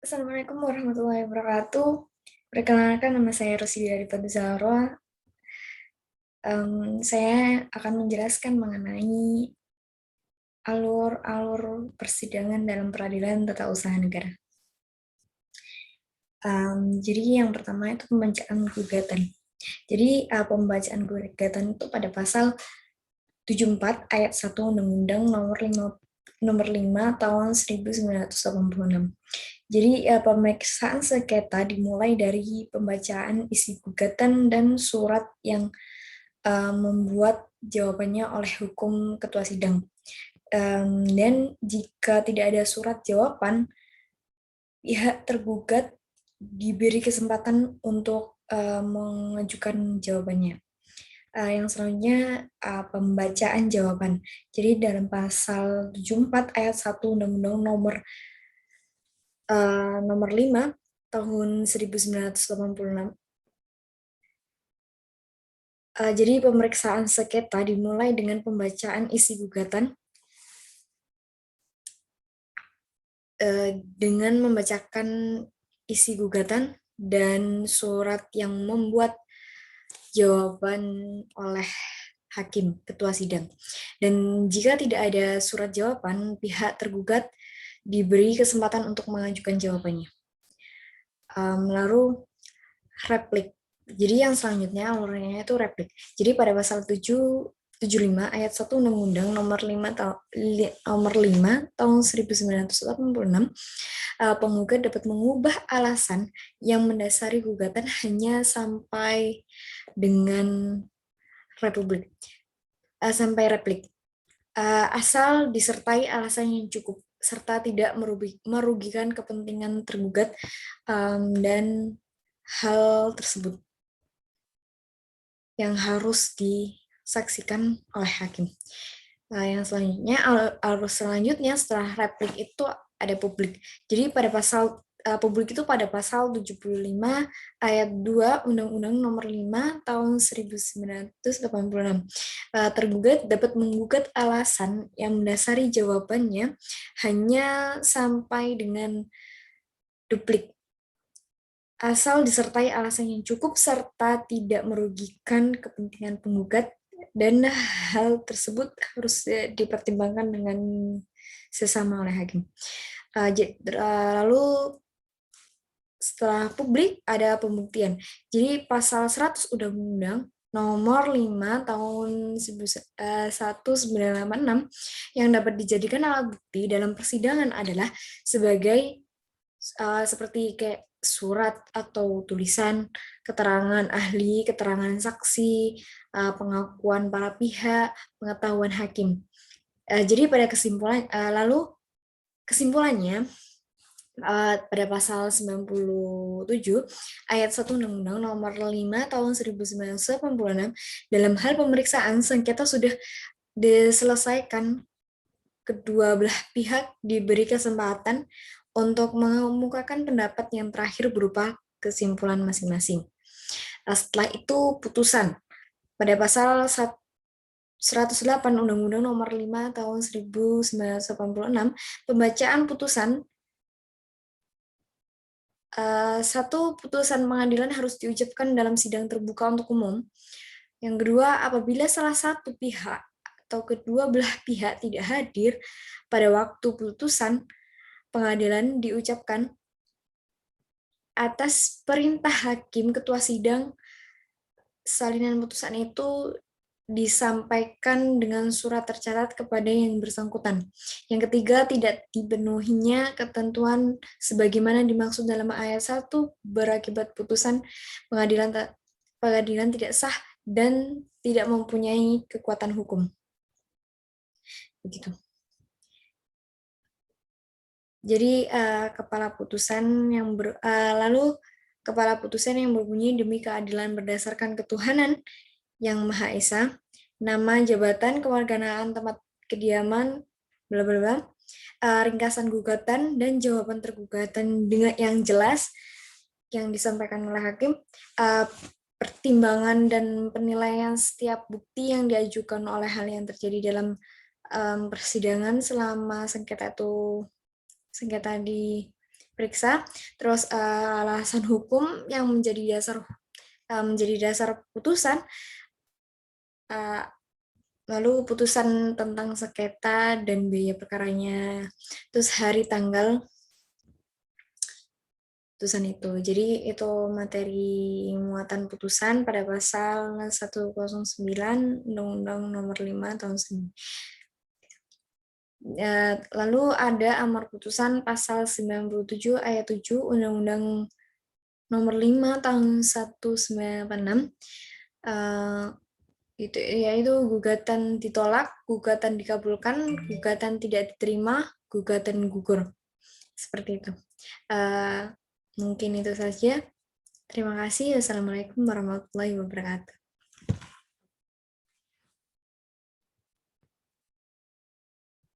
Assalamualaikum warahmatullahi wabarakatuh. Perkenalkan, nama saya Rosidi Daripada Zahra. Saya akan menjelaskan mengenai alur-alur persidangan dalam peradilan tata usaha negara. Jadi yang pertama itu pembacaan gugatan. Jadi pembacaan gugatan itu pada pasal 74 ayat 1 Undang-Undang nomor 5 tahun 1986. Jadi pemeriksaan sengketa dimulai dari pembacaan isi gugatan dan surat yang membuat jawabannya oleh hukum ketua sidang. Dan jika tidak ada surat jawaban, pihak tergugat diberi kesempatan untuk mengajukan jawabannya. Yang selanjutnya pembacaan jawaban. Jadi dalam pasal 74 ayat 1 Undang-Undang nomor 5 tahun 1986. Jadi pemeriksaan sengketa dimulai dengan pembacaan isi gugatan dengan membacakan isi gugatan dan surat yang membuat jawaban oleh hakim ketua sidang. Dan jika tidak ada surat jawaban, pihak tergugat diberi kesempatan untuk mengajukan jawabannya. Lalu replik. Jadi yang selanjutnya alurnya itu replik. Jadi pada pasal 75 ayat 1 Undang-Undang nomor 5 tahun 1986, penggugat dapat mengubah alasan yang mendasari gugatan hanya sampai dengan sampai replik. Asal disertai alasan yang cukup serta tidak merugikan kepentingan tergugat dan hal tersebut yang harus disaksikan oleh hakim. Yang selanjutnya, alur selanjutnya setelah replik itu ada publik. Jadi pada pasal publik itu pada pasal 75 ayat 2 Undang-Undang nomor 5 tahun 1986. Tergugat dapat menggugat alasan yang mendasari jawabannya hanya sampai dengan duplik, asal disertai alasan yang cukup serta tidak merugikan kepentingan penggugat, dan hal tersebut harus dipertimbangkan dengan sesama oleh hakim. Lalu setelah publik ada pembuktian. Jadi pasal 100 Undang-Undang nomor 5 tahun 1986 yang dapat dijadikan alat bukti dalam persidangan adalah sebagai seperti kayak surat atau tulisan, keterangan ahli, keterangan saksi, pengakuan para pihak, pengetahuan hakim. Jadi pada kesimpulannya pada pasal 97 ayat 1 Undang-Undang nomor 5 tahun 1986 dalam hal pemeriksaan sengketa sudah diselesaikan, kedua belah pihak diberi kesempatan untuk mengemukakan pendapat yang terakhir berupa kesimpulan masing-masing. Setelah itu putusan. Pada pasal 108 Undang-Undang nomor 5 tahun 1986, pembacaan putusan. Satu, putusan pengadilan harus diucapkan dalam sidang terbuka untuk umum. Yang kedua, apabila salah satu pihak atau kedua belah pihak tidak hadir pada waktu putusan pengadilan diucapkan, atas perintah hakim ketua sidang, salinan putusan itu disampaikan dengan surat tercatat kepada yang bersangkutan. Yang ketiga, tidak dipenuhinya ketentuan sebagaimana dimaksud dalam ayat 1 berakibat putusan pengadilan tidak sah dan tidak mempunyai kekuatan hukum. Begitu. Jadi kepala putusan lalu kepala putusan yang berbunyi demi keadilan berdasarkan ketuhanan yang Maha Esa, nama, jabatan, kewarganegaraan, tempat kediaman, bla bla bla, ringkasan gugatan dan jawaban tergugatan dengan yang jelas yang disampaikan oleh hakim, pertimbangan dan penilaian setiap bukti yang diajukan oleh hal yang terjadi dalam persidangan selama sengketa diperiksa, terus alasan hukum yang menjadi dasar putusan, lalu putusan tentang sengketa dan biaya perkaranya, terus hari tanggal putusan itu. Jadi itu materi muatan putusan pada pasal 109 Undang-Undang Nomor 5 tahun 1999. Lalu ada amar putusan pasal 97 ayat 7 Undang-Undang Nomor 5 tahun 1986. Itu yaitu gugatan ditolak, gugatan dikabulkan, gugatan tidak diterima, gugatan gugur. Seperti itu. Mungkin itu saja. Terima kasih. Wassalamualaikum warahmatullahi wabarakatuh.